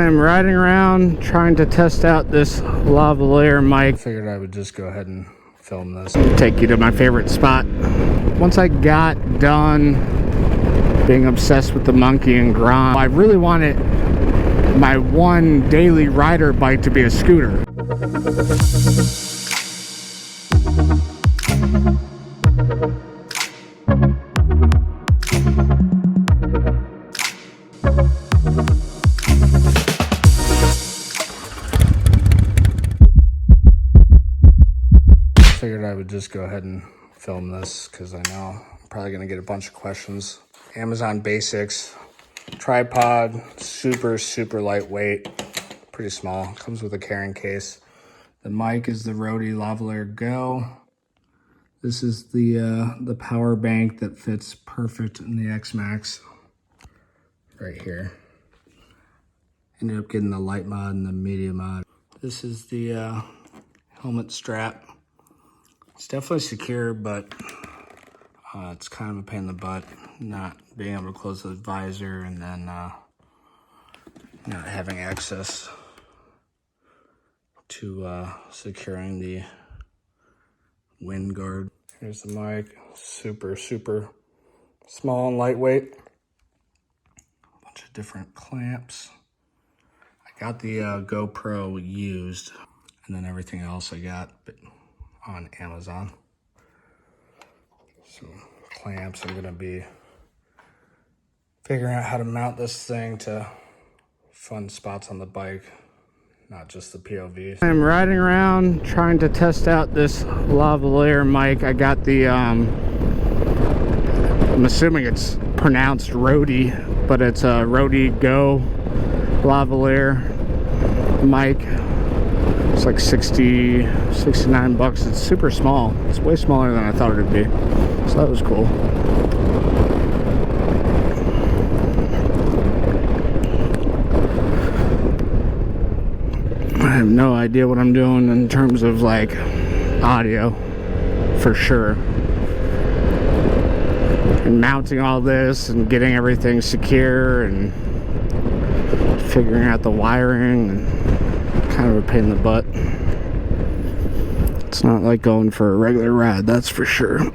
I'm riding around trying to test out this lavalier mic. Figured I would just go ahead and film this. Take you to my favorite spot. Once I got done being obsessed with the monkey and Grom, I really wanted my one daily rider bike to be a scooter. Figured I would just go ahead and film this because I know I'm probably going to get a bunch of questions. Amazon Basics, tripod, super lightweight, pretty small, comes with a carrying case. The mic is the Rode Lavalier Go. This is the power bank that fits perfect in the Xmax right here. Ended up getting the light mod and the medium mod. This is the helmet strap. It's definitely secure, but it's kind of a pain in the butt not being able to close the visor and then not having access to securing the wind guard. Here's the mic, super small and lightweight. A bunch of different clamps. I got the GoPro used, and then everything else I got on Amazon. Some clamps. I'm gonna be figuring out how to mount this thing to fun spots on the bike, not just the POV. I'm riding around trying to test out this lavalier mic. I got the I'm assuming it's pronounced Rode, but it's a Rode Go lavalier mic. It's like 69 bucks. It's super small. It's way smaller than I thought it'd be. So that was cool. I have no idea what I'm doing in terms of like audio, for sure. And mounting all this and getting everything secure and figuring out the wiring and kind of a pain in the butt. It's not like going for a regular ride, that's for sure.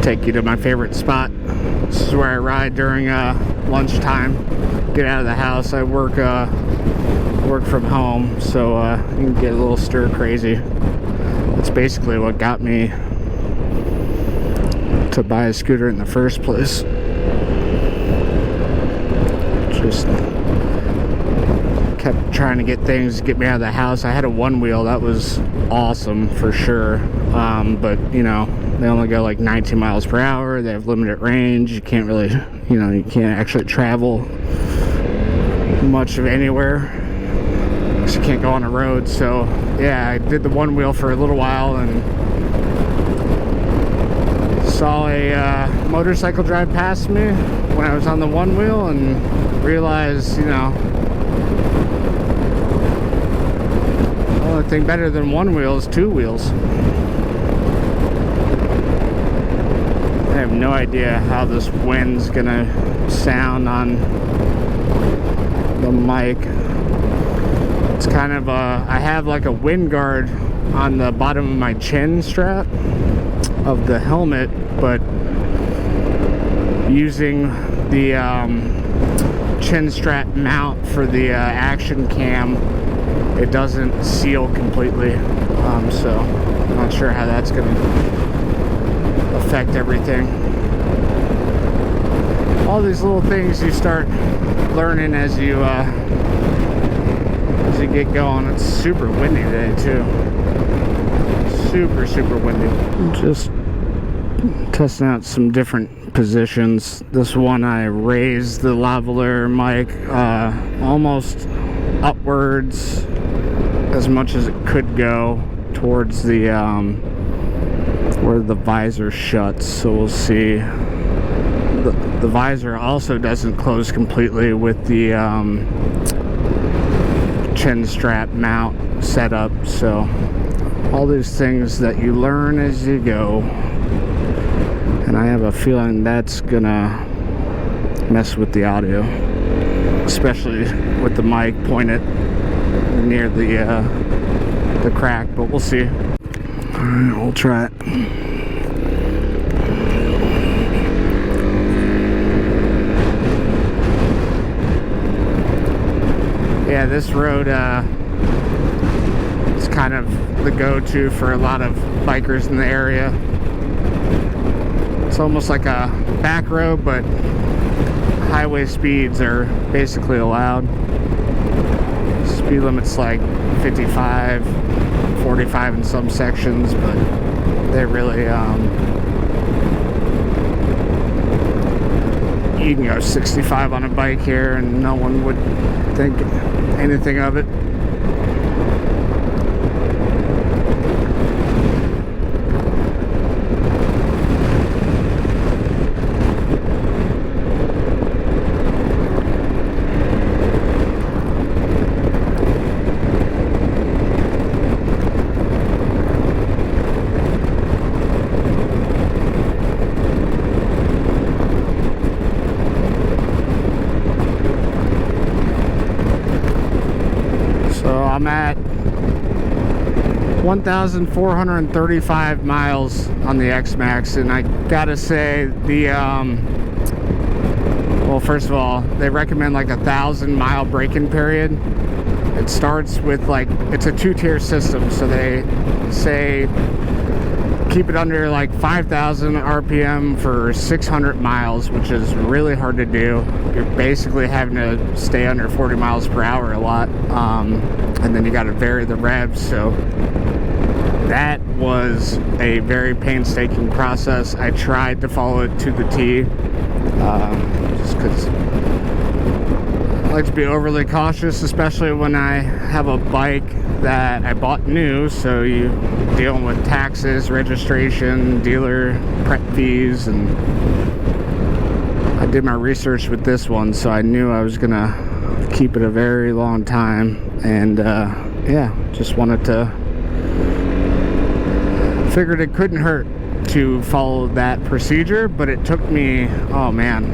Take you to my favorite spot. This is where I ride during lunchtime. Get out of the house. I work from home, so you can get a little stir crazy. That's basically what got me to buy a scooter in the first place. Just kept trying to get things to get me out of the house. I had a one wheel, that was awesome for sure, but you know, they only go like 19 miles per hour. They have limited range. You can't really, you know, you can't actually travel much of anywhere because you can't go on a road. So yeah, I did the one wheel for a little while and saw a motorcycle drive past me when I was on the one wheel and realized, you know, the only thing better than one wheel is two wheels. I have no idea how this wind's gonna sound on the mic. It's kind of I have like a wind guard on the bottom of my chin strap of the helmet, but using the chin strap mount for the action cam, it doesn't seal completely, so I'm not sure how that's gonna affect everything. All these little things you start learning as you get going. It's super windy today too. Super windy. Just testing out some different positions. This one I raised the lavalier mic almost upwards as much as it could go towards the where the visor shuts, so we'll see. The visor also doesn't close completely with the chin strap mount setup, so all these things that you learn as you go. And and I have a feeling that's gonna mess with the audio, especially with the mic pointed near the crack, but we'll see. Alright, we'll try it. Yeah, this road is kind of the go-to for a lot of bikers in the area. It's almost like a back road, but highway speeds are basically allowed. Speed limit's like 55, 45 in some sections, but they really, you can go 65 on a bike here and no one would think anything of it. I'm at 1,435 miles on the Xmax, and I gotta say the well, first of all, they recommend like 1,000-mile break-in period. It starts with like, it's a 2-tier system, so they say keep it under like 5,000 RPM for 600 miles, which is really hard to do. You're basically having to stay under 40 miles per hour a lot, and then you got to vary the revs. So that was a very painstaking process. I tried to follow it to the T, just because I like to be overly cautious, especially when I have a bike that I bought new, so you dealing with taxes, registration, dealer prep fees, and I did my research with this one, so I knew I was gonna keep it a very long time, and yeah, just wanted to, figured it couldn't hurt to follow that procedure. But it took me, oh man,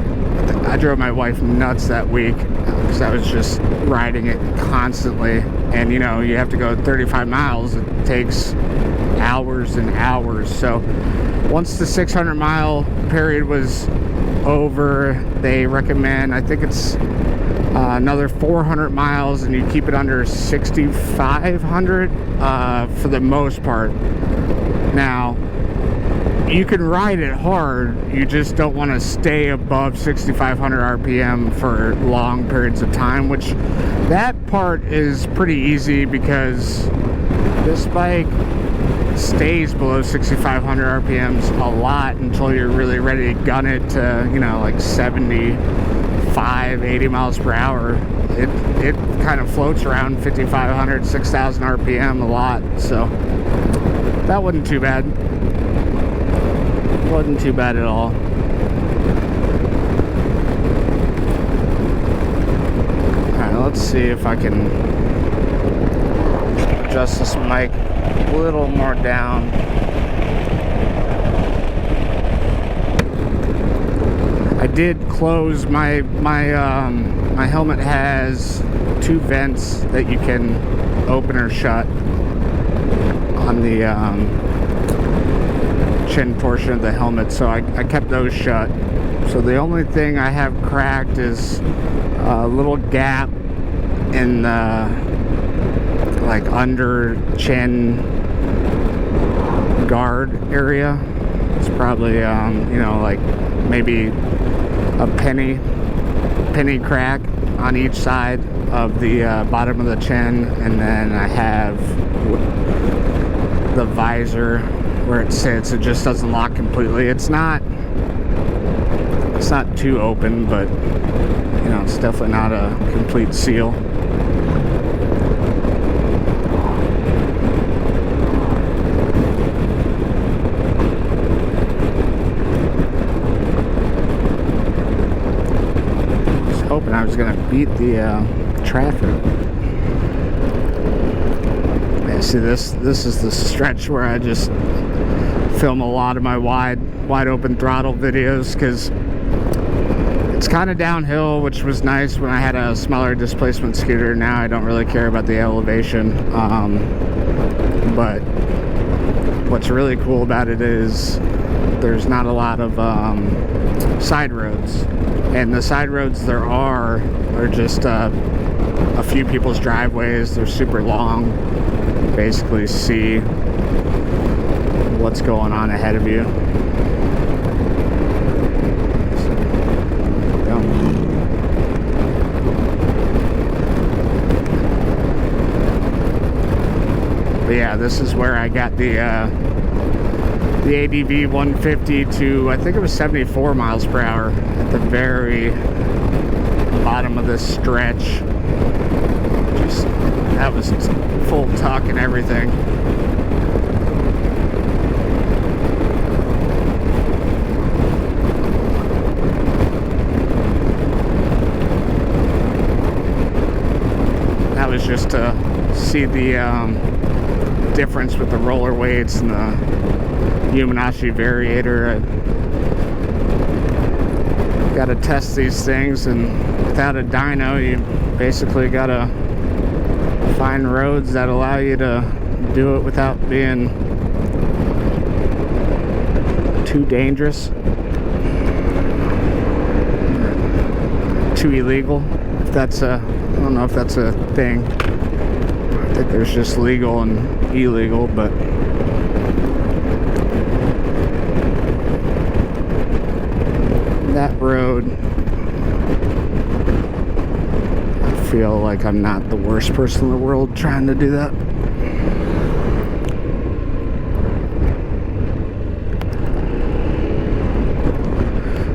I drove my wife nuts that week because I was just riding it constantly, and you know, you have to go 35 miles, it takes hours and hours. So once the 600-mile period was over, they recommend, I think it's another 400 miles, and you keep it under 6,500 for the most part. Now, you can ride it hard, you just don't want to stay above 6,500 RPM for long periods of time, which that part is pretty easy because this bike stays below 6,500 RPMs a lot until you're really ready to gun it to, you know, like 75, 80 miles per hour. It kind of floats around 5,500, 6,000 RPM a lot, so that wasn't too bad. Wasn't too bad at all. Alright, let's see if I can adjust this mic a little more down. I did close my helmet has 2 vents that you can open or shut on the chin portion of the helmet, so I kept those shut. So the only thing I have cracked is a little gap in the like under chin guard area. It's probably you know, like maybe a penny crack on each side of the bottom of the chin, and then I have the visor where it sits. It just doesn't lock completely. It's not too open, but you know, it's definitely not a complete seal. Just hoping I was gonna beat the traffic. Yeah, see, this is the stretch where I just film a lot of my wide open throttle videos, because it's kind of downhill, which was nice when I had a smaller displacement scooter. Now I don't really care about the elevation, but what's really cool about it is there's not a lot of side roads, and the side roads there are just a few people's driveways. They're super long. Basically see what's going on ahead of you. But yeah, this is where I got the ADV 150 to, I think it was 74 miles per hour at the very bottom of this stretch. Just, that was full tuck and everything. That was just to see the difference with the roller weights and the Yamanashi variator. I gotta test these things, and without a dyno, you basically gotta find roads that allow you to do it without being too dangerous, too illegal. If that's I don't know if that's a thing. I think there's just legal and illegal, but that road, I feel like I'm not the worst person in the world trying to do that.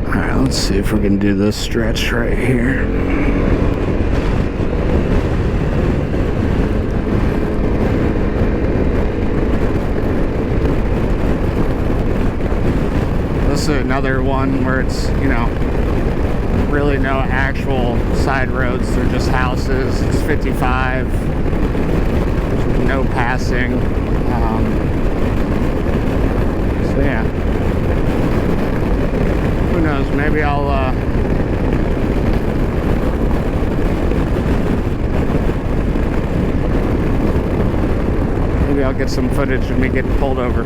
Alright, let's see if we can do this stretch right here. Another one where it's, you know, really no actual side roads, they're just houses. It's 55, no passing, so yeah, who knows, maybe I'll get some footage of me getting pulled over.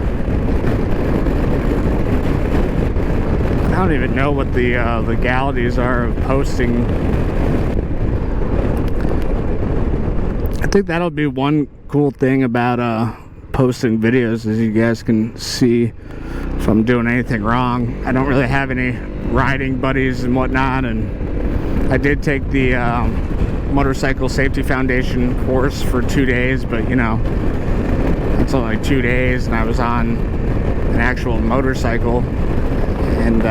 I don't even know what the legalities are of posting. I think that'll be one cool thing about posting videos, is you guys can see if I'm doing anything wrong. I don't really have any riding buddies and whatnot, and I did take the Motorcycle Safety Foundation course for 2 days, but you know, it's only 2 days, and I was on an actual motorcycle. And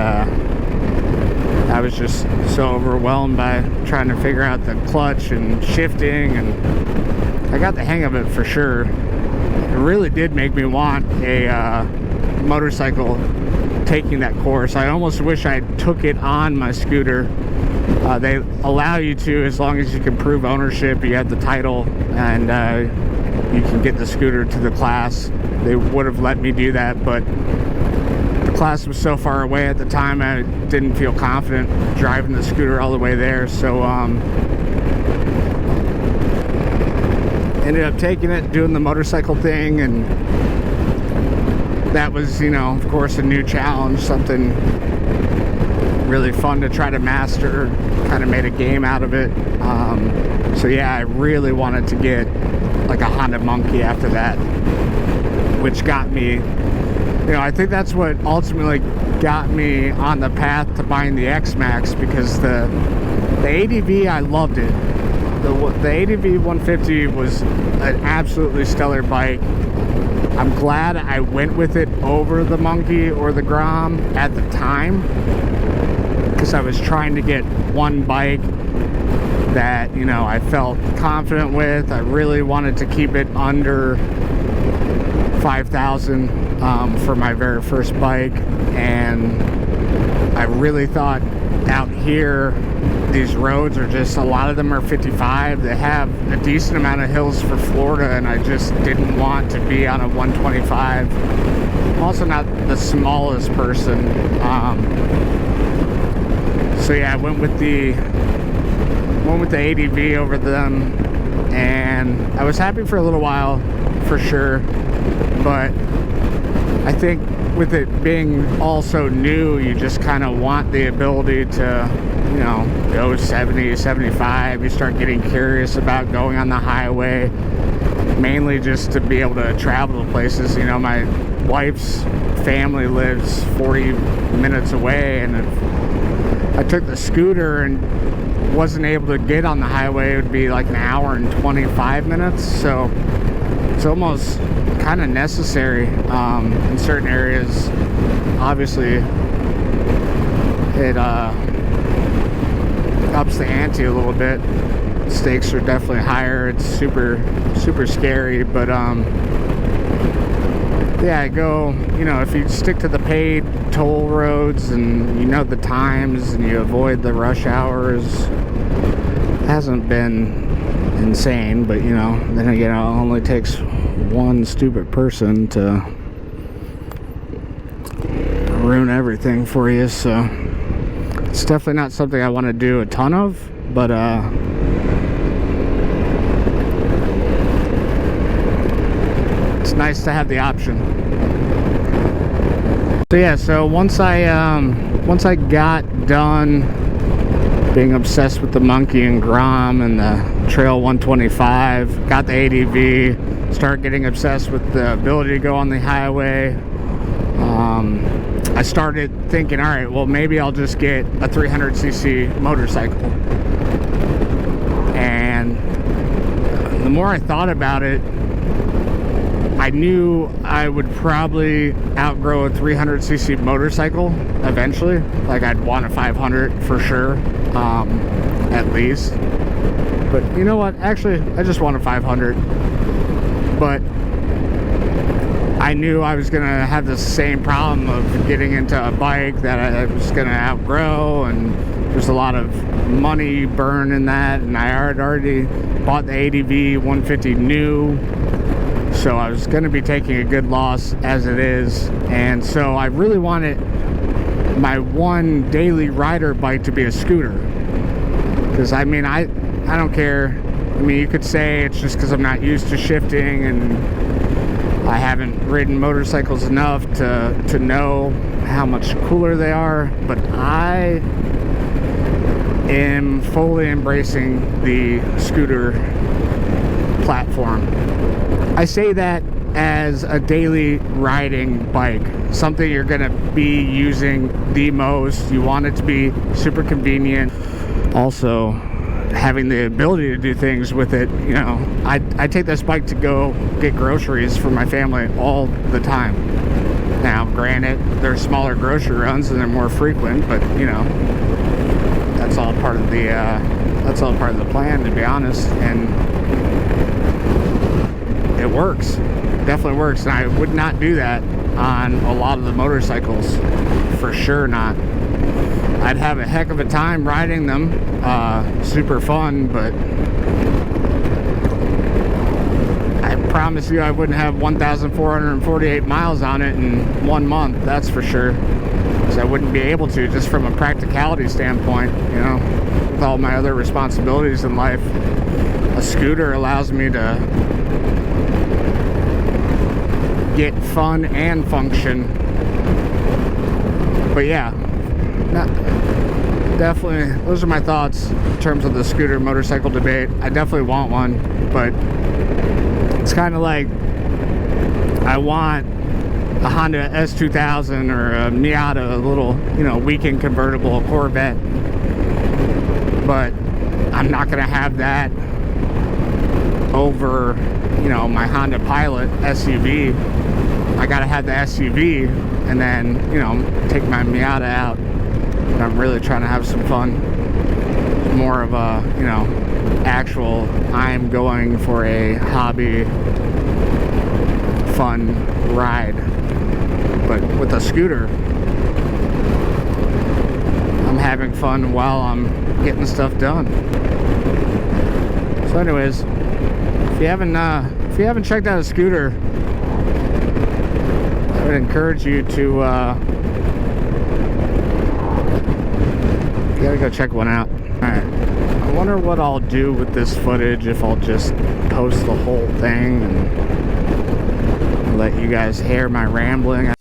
I was just so overwhelmed by trying to figure out the clutch and shifting, and I got the hang of it for sure. It really did make me want a motorcycle taking that course. I almost wish I took it on my scooter. They allow you to, as long as you can prove ownership, you have the title, and you can get the scooter to the class. They would have let me do that, but class was so far away at the time, I didn't feel confident driving the scooter all the way there, so ended up taking it, doing the motorcycle thing, and that was, you know, of course, a new challenge, something really fun to try to master. Kind of made a game out of it. So yeah, I really wanted to get like a Honda Monkey after that, which got me, you know, I think that's what ultimately got me on the path to buying the Xmax, because the ADV, I loved it. The ADV 150 was an absolutely stellar bike. I'm glad I went with it over the Monkey or the Grom at the time, because I was trying to get one bike that, you know, I felt confident with. I really wanted to keep it under 5,000 for my very first bike, and I really thought out here these roads are just, a lot of them are 55. They have a decent amount of hills for Florida, and I just didn't want to be on a 125 I'm also not the smallest person. So yeah, I went with the ADV over them, and I was happy for a little while, for sure. But I think with it being all so new, you just kind of want the ability to, you know, go 70, 75. You start getting curious about going on the highway, mainly just to be able to travel to places. You know, my wife's family lives 40 minutes away, and if I took the scooter and wasn't able to get on the highway, it would be like an hour and 25 minutes. So it's almost kind of necessary in certain areas. Obviously, it ups the ante a little bit. Stakes are definitely higher. It's super scary, but yeah, you know, if you stick to the paid toll roads and you know the times and you avoid the rush hours, it hasn't been insane. But you know, then again, it only takes one stupid person to ruin everything for you. So it's definitely not something I want to do a ton of, but it's nice to have the option. So yeah, so once I got done being obsessed with the Monkey and Grom and the Trail 125, got the ADV, started getting obsessed with the ability to go on the highway, I started thinking, all right, well, maybe I'll just get a 300cc motorcycle. And the more I thought about it, I knew I would probably outgrow a 300cc motorcycle eventually. Like, I'd want a 500 for sure, at least. But you know what? Actually, I just want a 500. But I knew I was going to have the same problem of getting into a bike that I was going to outgrow, and there's a lot of money burned in that, and I had already bought the ADV 150 new. So I was going to be taking a good loss as it is, and so I really wanted my one daily rider bike to be a scooter. Because I mean, I don't care. I mean, you could say it's just because I'm not used to shifting and I haven't ridden motorcycles enough to know how much cooler they are, but I am fully embracing the scooter platform. I say that as a daily riding bike, something you're going to be using the most. You want it to be super convenient. Also, having the ability to do things with it. You know, I take this bike to go get groceries for my family all the time. Now, granted, they're smaller grocery runs and they're more frequent, but you know, that's all part of the plan, to be honest. And it works. Definitely works. And I would not do that on a lot of the motorcycles. For sure not. I'd have a heck of a time riding them. Super fun, but I promise you I wouldn't have 1,448 miles on it in 1 month. That's for sure. Because I wouldn't be able to, just from a practicality standpoint, you know, with all my other responsibilities in life. A scooter allows me to get fun and function. But yeah, definitely, those are my thoughts in terms of the scooter motorcycle debate. I definitely want one, but it's kind of like I want a Honda S2000 or a Miata, a little, you know, weekend convertible, Corvette, but I'm not gonna have that over, you know, my Honda Pilot SUV. I gotta have the SUV and then, you know, take my Miata out. But I'm really trying to have some fun. More of a, you know, actual, I'm going for a hobby fun ride. But with a scooter, I'm having fun while I'm getting stuff done. So anyways, if you haven't checked out a scooter, I would encourage you to you gotta go check one out. Alright, I wonder what I'll do with this footage, if I'll just post the whole thing and let you guys hear my rambling.